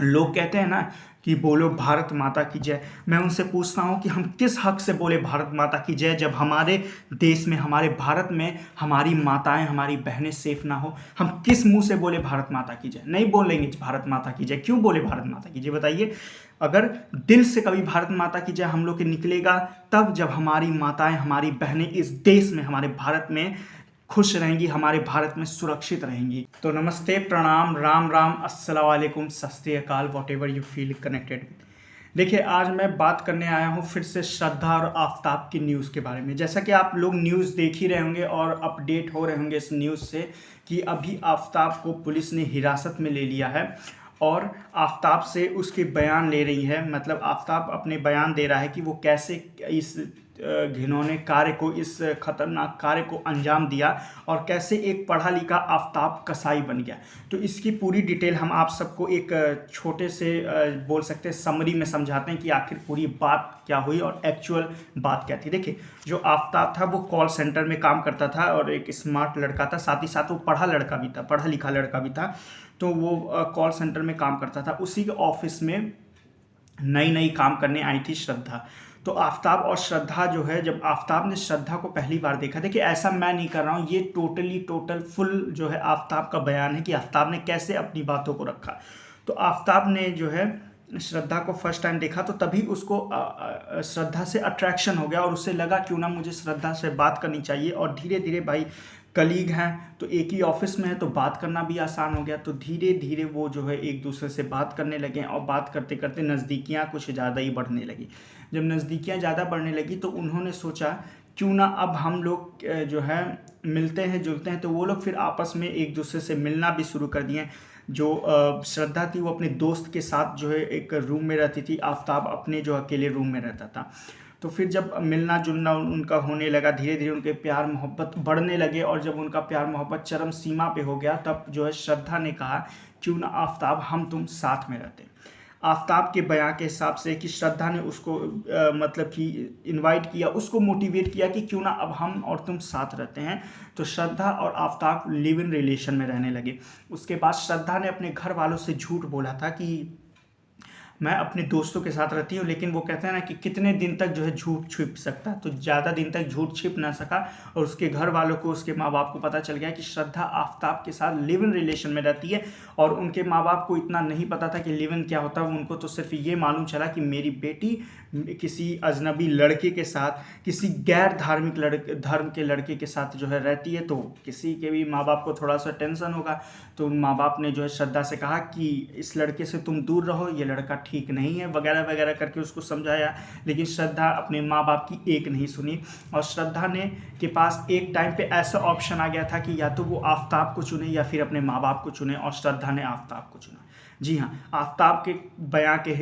लोग कहते हैं ना कि बोलो भारत माता की जय। मैं उनसे पूछता हूँ कि हम किस हक से बोले भारत माता की जय, जब हमारे देश में, हमारे भारत में हमारी माताएं, हमारी बहनें सेफ ना हो। हम किस मुंह से बोले भारत माता की जय? नहीं बोलेंगे भारत माता की जय। क्यों बोले भारत माता की जय बताइए? अगर दिल से कभी भारत माता की जय हम लोग के निकलेगा तब, जब हमारी माताएं, हमारी बहनें इस देश में, हमारे भारत में खुश रहेंगी, हमारे भारत में सुरक्षित रहेंगी। तो नमस्ते, प्रणाम, राम राम, अस्सलाम वालेकुम, सत श्री अकाल, what ever you feel connected with. देखिए, आज मैं बात करने आया हूँ फिर से श्रद्धा और आफताब की न्यूज़ के बारे में। जैसा कि आप लोग न्यूज़ देख ही रहे होंगे और अपडेट हो रहे होंगे इस न्यूज़ से कि अभी आफताब को पुलिस ने हिरासत में ले लिया है और आफताब से उसके बयान ले रही है। मतलब आफताब अपने बयान दे रहा है कि वो कैसे इस घिनौने कार्य को, इस खतरनाक कार्य को अंजाम दिया और कैसे एक पढ़ा लिखा आफताब कसाई बन गया। तो इसकी पूरी डिटेल हम आप सबको एक छोटे से बोल सकते हैं समरी में समझाते हैं कि आखिर पूरी बात क्या हुई और एक्चुअल बात क्या थी। देखिए, जो आफताब था वो कॉल सेंटर में काम करता था और एक स्मार्ट लड़का था, साथ ही साथ वो पढ़ा लड़का भी था, पढ़ा लिखा लड़का भी था। तो वो कॉल सेंटर में काम करता था। उसी के ऑफिस में नई नई काम करने आई थी श्रद्धा। तो आफताब और श्रद्धा जो है, जब आफताब ने श्रद्धा को पहली बार देखा, देखिए ऐसा मैं नहीं कर रहा हूँ, ये टोटल फुल जो है आफताब का बयान है कि आफताब ने कैसे अपनी बातों को रखा। तो आफताब ने जो है श्रद्धा को फर्स्ट टाइम देखा तो तभी उसको श्रद्धा से अट्रैक्शन हो गया और उसे लगा क्यों ना मुझे श्रद्धा से बात करनी चाहिए। और धीरे धीरे, भाई कलीग हैं तो एक ही ऑफिस में है तो बात करना भी आसान हो गया। तो धीरे धीरे वो जो है एक दूसरे से बात करने लगे और बात करते करते नज़दीकियाँ कुछ ज़्यादा ही बढ़ने लगी। जब नज़दीकियाँ ज़्यादा बढ़ने लगी तो उन्होंने सोचा क्यों ना अब हम लोग जो है मिलते हैं जुलते हैं। तो वो लोग फिर आपस में एक दूसरे से मिलना भी शुरू कर दिए। जो श्रद्धा थी वो अपने दोस्त के साथ जो है एक रूम में रहती थी, आफताब अपने जो अकेले रूम में रहता था। तो फिर जब मिलना जुलना उनका होने लगा, धीरे धीरे उनके प्यार मोहब्बत बढ़ने लगे और जब उनका प्यार मोहब्बत चरम सीमा पे हो गया तब जो है श्रद्धा ने कहा क्यों ना आफताब हम तुम साथ में रहते। आफताब के बयान के हिसाब से कि श्रद्धा ने उसको मतलब कि इनवाइट किया, उसको मोटिवेट किया कि क्यों ना अब हम और तुम साथ रहते हैं। तो श्रद्धा और आफताब लिव इन रिलेशन में रहने लगे। उसके बाद श्रद्धा ने अपने घर वालों से झूठ बोला था कि मैं अपने दोस्तों के साथ रहती हूँ, लेकिन वो कहते हैं ना कि कितने दिन तक जो है झूठ छिप सकता है। तो ज़्यादा दिन तक झूठ छिप ना सका और उसके घर वालों को, उसके माँ बाप को पता चल गया कि श्रद्धा आफताब के साथ लिव इन रिलेशन में रहती है। और उनके माँ बाप को इतना नहीं पता था कि लिव इन क्या होता है, उनको तो सिर्फ ये मालूम चला कि मेरी बेटी किसी अजनबी लड़के के साथ, किसी गैर धार्मिक धर्म के लड़के के साथ जो है रहती है। तो किसी के भी माँ बाप को थोड़ा सा टेंशन होगा। तो उन माँ बाप ने जो है श्रद्धा से कहा कि इस लड़के से तुम दूर रहो, ये लड़का ठीक नहीं है, वगैरह वगैरह करके उसको समझाया। लेकिन श्रद्धा अपने माँ बाप की एक नहीं सुनी और श्रद्धा ने के पास एक टाइम पे ऐसा ऑप्शन आ गया था कि या तो वो आफताब को चुने या फिर अपने माँ बाप को चुने, और श्रद्धा ने आफताब को चुना। जी हाँ, आफताब के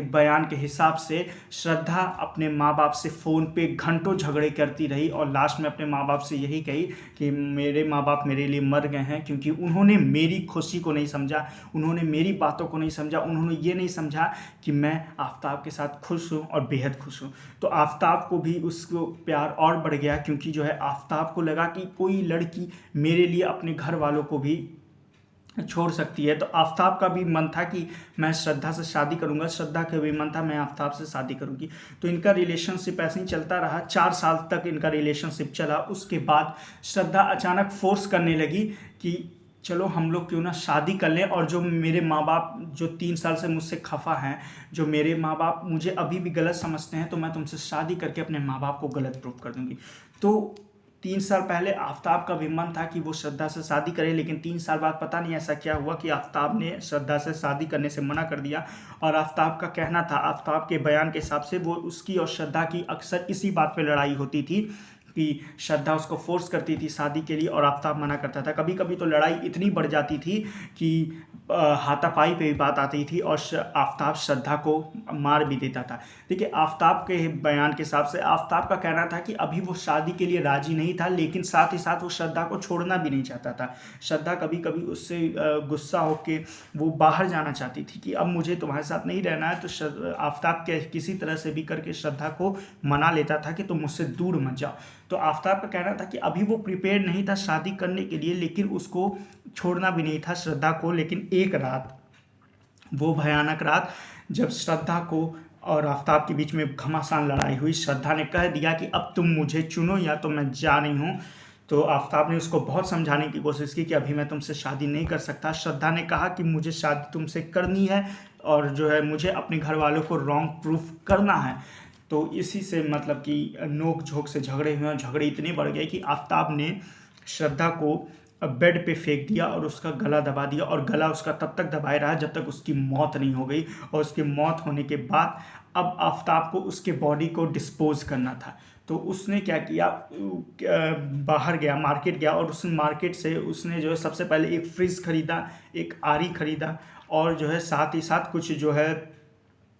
बयान के हिसाब से श्रद्धा अपने माँ बाप से फ़ोन पे घंटों झगड़े करती रही और लास्ट में अपने माँ बाप से यही कही कि मेरे माँ बाप मेरे लिए मर गए हैं, क्योंकि उन्होंने मेरी खुशी को नहीं समझा, उन्होंने मेरी बातों को नहीं समझा, उन्होंने ये नहीं समझा कि मैं आफताब के साथ खुश हूँ और बेहद खुश हूँ। तो आफताब को भी उसको प्यार और बढ़ गया, क्योंकि जो है आफताब को लगा कि कोई लड़की मेरे लिए अपने घर वालों को भी छोड़ सकती है। तो आफताब का भी मन था कि मैं श्रद्धा से शादी करूंगा, श्रद्धा का भी मन था मैं आफताब से शादी करूंगी। तो इनका रिलेशनशिप ऐसे ही चलता रहा, 4 साल तक इनका रिलेशनशिप चला। उसके बाद श्रद्धा अचानक फोर्स करने लगी कि चलो हम लोग क्यों ना शादी कर लें, और जो मेरे माँ बाप जो 3 साल से मुझसे खफा हैं, जो मेरे माँ बाप मुझे अभी भी गलत समझते हैं, तो मैं तुमसे शादी करके अपने माँ बाप को गलत प्रूफ कर दूंगी। तो 3 साल पहले आफताब का भी मन था कि वो श्रद्धा से शादी करे, लेकिन 3 साल बाद पता नहीं ऐसा क्या हुआ कि आफताब ने श्रद्धा से शादी करने से मना कर दिया। और आफताब का कहना था, आफताब के बयान के हिसाब से, वो उसकी और श्रद्धा की अक्सर इसी बात पे लड़ाई होती थी कि श्रद्धा उसको फोर्स करती थी शादी के लिए और आफताब मना करता था। कभी कभी तो लड़ाई इतनी बढ़ जाती थी कि हाथापाई पे भी बात आती थी और आफताब श्रद्धा को मार भी देता था। देखिए, आफताब के बयान के हिसाब से आफताब का कहना था कि अभी वो शादी के लिए राजी नहीं था, लेकिन साथ ही साथ वो श्रद्धा को छोड़ना भी नहीं चाहता था। श्रद्धा कभी कभी उससे गुस्सा होके वो बाहर जाना चाहती थी कि अब मुझे तुम्हारे साथ नहीं रहना है। तो आफताब के किसी तरह से भी करके श्रद्धा को मना लेता था कि तुम मुझसे दूर मत जाओ। तो आफताब का कहना था कि अभी वो प्रिपेयर नहीं था शादी करने के लिए, लेकिन उसको छोड़ना भी नहीं था श्रद्धा को। लेकिन एक रात वो भयानक रात जब श्रद्धा को और आफताब के बीच में घमासान लड़ाई हुई। श्रद्धा ने कह दिया कि अब तुम मुझे चुनो या तो मैं जा रही हूँ। तो आफताब ने उसको बहुत समझाने की कोशिश की कि अभी मैं तुमसे शादी नहीं कर सकता। श्रद्धा ने कहा कि मुझे शादी तुमसे करनी है और जो है मुझे अपने घर वालों को रॉन्ग प्रूफ करना है। तो इसी से मतलब कि नोक झोंक से झगड़े हुए और झगड़े इतने बढ़ गए कि आफताब ने श्रद्धा को बेड पे फेंक दिया और उसका गला दबा दिया, और गला उसका तब तक दबाए रहा जब तक उसकी मौत नहीं हो गई। और उसकी मौत होने के बाद अब आफताब को उसके बॉडी को डिस्पोज करना था। तो उसने क्या किया, बाहर गया, मार्केट गया, और उस मार्केट से उसने जो है सबसे पहले एक फ्रिज खरीदा, एक आरी खरीदा, और जो है साथ ही साथ कुछ जो है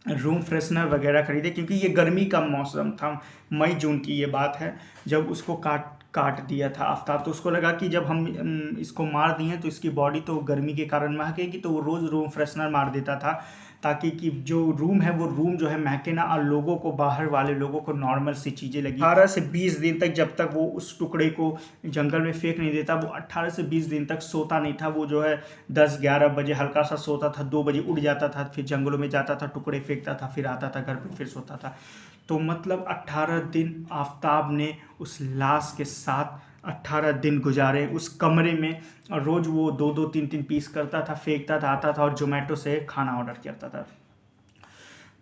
रूम फ्रेशनर वगैरह खरीदे, क्योंकि ये गर्मी का मौसम था। मई जून की ये बात है जब उसको काट दिया था आफताब। तो उसको लगा कि जब हम इसको मार दिए तो इसकी बॉडी तो गर्मी के कारण महकेगी, तो वो रोज़ रूम फ्रेशनर मार देता था ताकि कि जो रूम है वो रूम जो है महके ना, और लोगों को, बाहर वाले लोगों को नॉर्मल सी चीज़ें लगी। 18 से 20 दिन तक जब तक वो उस टुकड़े को जंगल में फेंक नहीं देता, वो 18 से 20 दिन तक सोता नहीं था। वो जो है 10-11 बजे हल्का सा सोता था, 2 बजे उठ जाता था, फिर जंगलों में जाता था, टुकड़े फेंकता था, फिर आता था घर पर, फिर सोता था। तो मतलब 18 दिन आफताब ने उस लाश के साथ 18 दिन गुजारे उस कमरे में। और रोज़ वो 2-2, 3-3 पीस करता था, फेंकता था, आता था और जोमेटो से खाना ऑर्डर करता था।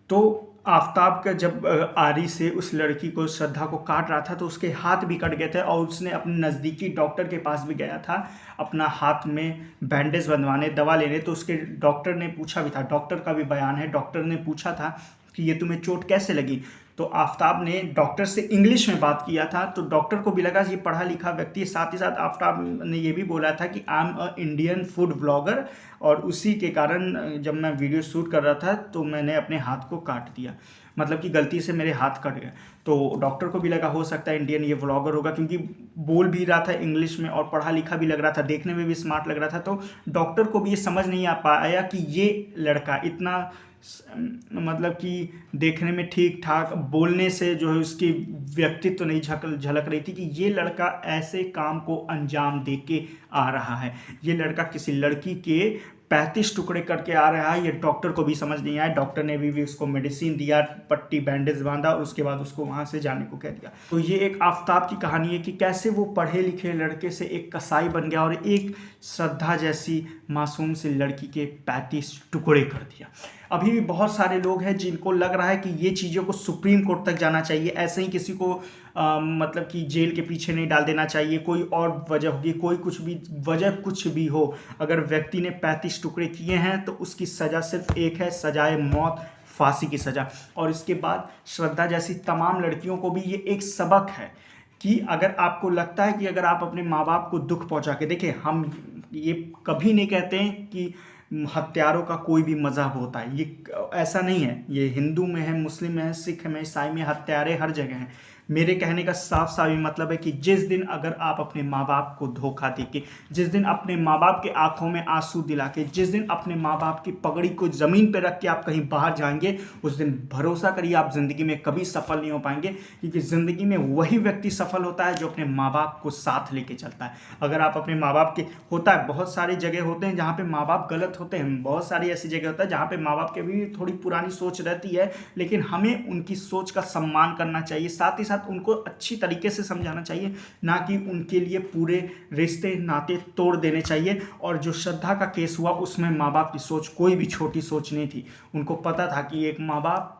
तो आफताब का जब आरी से उस लड़की को, श्रद्धा को काट रहा था, तो उसके हाथ भी कट गए थे, और उसने अपने नज़दीकी डॉक्टर के पास भी गया था अपना हाथ में बैंडेज बंधवाने, दवा लेने। तो उसके डॉक्टर ने पूछा भी था, डॉक्टर का भी बयान है, डॉक्टर ने पूछा था कि ये तुम्हें चोट कैसे लगी। तो आफताब ने डॉक्टर से इंग्लिश में बात किया था, तो डॉक्टर को भी लगा ये पढ़ा लिखा व्यक्ति है। साथ ही साथ आफताब ने ये भी बोला था कि I am a Indian food blogger, और उसी के कारण जब मैं वीडियो शूट कर रहा था तो मैंने अपने हाथ को काट दिया, मतलब कि गलती से मेरे हाथ कट गए। तो डॉक्टर को भी लगा हो सकता है इंडियन ये व्लॉगर होगा, क्योंकि बोल भी रहा था इंग्लिश में और पढ़ा लिखा भी लग रहा था, देखने में भी स्मार्ट लग रहा था। तो डॉक्टर को भी ये समझ नहीं आ पाया कि ये लड़का इतना मतलब कि देखने में ठीक ठाक, बोलने से जो है उसकी व्यक्तित्व तो नहीं झलक रही थी कि ये लड़का ऐसे काम को अंजाम दे के आ रहा है, ये लड़का किसी लड़की के 35 टुकड़े करके आ रहा है। ये डॉक्टर को भी समझ नहीं आया। डॉक्टर ने भी उसको मेडिसिन दिया, पट्टी बैंडेज बांधा, और उसके बाद उसको वहाँ से जाने को कह दिया। तो ये एक आफताब की कहानी है कि कैसे वो पढ़े लिखे लड़के से एक कसाई बन गया और एक श्रद्धा जैसी मासूम सी लड़की के 35 टुकड़े कर दिया। अभी भी बहुत सारे लोग हैं जिनको लग रहा है कि ये चीज़ों को सुप्रीम कोर्ट तक जाना चाहिए, ऐसे ही किसी को मतलब कि जेल के पीछे नहीं डाल देना चाहिए। कोई और वजह होगी, कोई कुछ भी वजह कुछ भी हो, अगर व्यक्ति ने 35 टुकड़े किए हैं तो उसकी सज़ा सिर्फ एक है, सजाए मौत, फांसी की सज़ा। और इसके बाद श्रद्धा जैसी तमाम लड़कियों को भी ये एक सबक है कि अगर आपको लगता है कि अगर आप अपने माँ बाप को दुख पहुँचा के, देखिए हम ये कभी नहीं कहते हैं कि हत्यारों का कोई भी मजहब होता है, ये ऐसा नहीं है। ये हिंदू में है, मुस्लिम में है, सिख में, ईसाई में, हत्यारे हर जगह हैं। मेरे कहने का साफ साफ मतलब है कि जिस दिन अगर आप अपने माँ बाप को धोखा देके, जिस दिन अपने माँ बाप के आंखों में आंसू दिला के, जिस दिन अपने माँ बाप की पगड़ी को ज़मीन पर रख के आप कहीं बाहर जाएंगे, उस दिन भरोसा करिए आप ज़िंदगी में कभी सफल नहीं हो पाएंगे। क्योंकि ज़िंदगी में वही व्यक्ति सफल होता है जो अपने माँ बाप को साथ लेके चलता है। अगर आप अपने माँ बाप के, होता है बहुत सारी जगह होते हैं जहाँ पे माँ बाप गलत होते हैं, बहुत सारी ऐसी जगह होता है जहाँ पे माँ बाप के भी थोड़ी पुरानी सोच रहती है, लेकिन हमें उनकी सोच का सम्मान करना चाहिए, साथ ही साथ उनको अच्छी तरीके से समझाना चाहिए, ना कि उनके लिए पूरे रिश्ते नाते तोड़ देने चाहिए। और जो श्रद्धा का केस हुआ उसमें माँ बाप की सोच कोई भी छोटी सोच नहीं थी। उनको पता था कि एक माँ बाप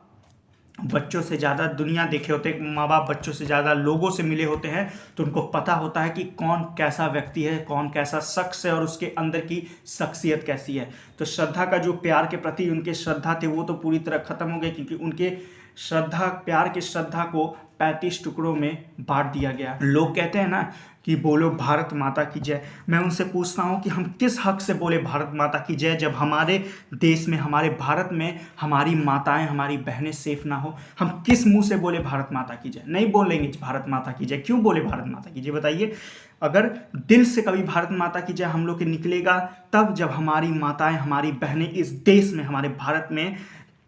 बच्चों से ज़्यादा दुनिया देखे होते हैं, माँ बाप बच्चों से ज़्यादा लोगों से मिले होते हैं, तो उनको पता होता है कि कौन कैसा व्यक्ति है, कौन कैसा शख्स है और उसके अंदर की शख्सियत कैसी है। तो श्रद्धा का जो प्यार के प्रति उनके श्रद्धा थे वो तो पूरी तरह ख़त्म हो गए, क्योंकि उनके श्रद्धा, प्यार की श्रद्धा को 35 टुकड़ों में बांट दिया गया। लोग कहते हैं ना कि बोलो भारत माता की जय। मैं उनसे पूछता हूँ कि हम किस हक से बोले भारत माता की जय जब हमारे देश में, हमारे भारत में हमारी माताएं, हमारी बहनें सेफ ना हो। हम किस मुंह से बोले भारत माता की जय? नहीं बोलेंगे भारत माता की जय। क्यों बोले भारत माता की जय बताइए? अगर दिल से कभी भारत माता की जय हम लोग के निकलेगा तब जब हमारी माताएं, हमारी बहनें इस देश में, हमारे भारत में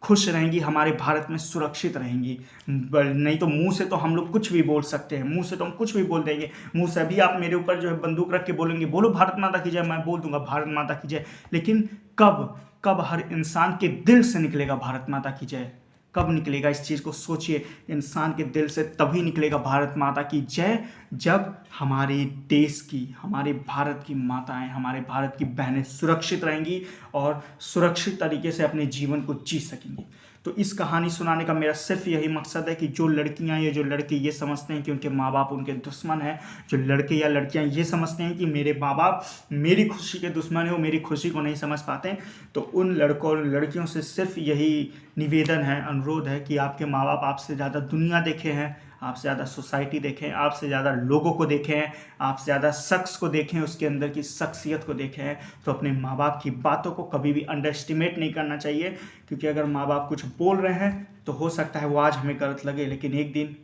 खुश रहेंगी, हमारे भारत में सुरक्षित रहेंगी। नहीं तो मुंह से तो हम लोग कुछ भी बोल सकते हैं, मुंह से तो हम कुछ भी बोल देंगे। मुंह से अभी आप मेरे ऊपर जो है बंदूक रख के बोलेंगे बोलो भारत माता की जय, मैं बोल दूंगा भारत माता की जय, लेकिन कब कब हर इंसान के दिल से निकलेगा भारत माता की जय, कब निकलेगा, इस चीज़ को सोचिए। इंसान के दिल से तभी निकलेगा भारत माता की जय जब हमारे देश की, हमारे भारत की माताएं, हमारे भारत की बहनें सुरक्षित रहेंगी और सुरक्षित तरीके से अपने जीवन को जी सकेंगी। तो इस कहानी सुनाने का मेरा सिर्फ यही मकसद है कि जो लड़कियां या जो लड़के ये समझते हैं कि उनके माँ बाप उनके दुश्मन हैं, जो लड़के या लड़कियां ये समझते हैं कि मेरे माँ बाप मेरी खुशी के दुश्मन है, वो मेरी खुशी को नहीं समझ पाते, तो उन लड़कों और लड़कियों से सिर्फ यही निवेदन है, अनुरोध है कि आपके माँ बाप आपसे ज़्यादा दुनिया देखे हैं, आपसे ज़्यादा सोसाइटी देखें, आपसे ज़्यादा लोगों को देखें हैं, आपसे ज़्यादा शख्स को देखें, उसके अंदर की शख्सियत को देखें हैं। तो अपने माँ बाप की बातों को कभी भी अंडर एस्टिमेट नहीं करना चाहिए, क्योंकि अगर माँ बाप कुछ बोल रहे हैं तो हो सकता है वो आज हमें गलत लगे, लेकिन एक दिन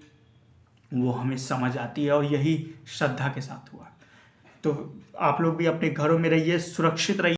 वो हमें समझ आती है, और यही श्रद्धा के साथ हुआ। तो आप लोग भी अपने घरों में रहिए, सुरक्षित रहिए।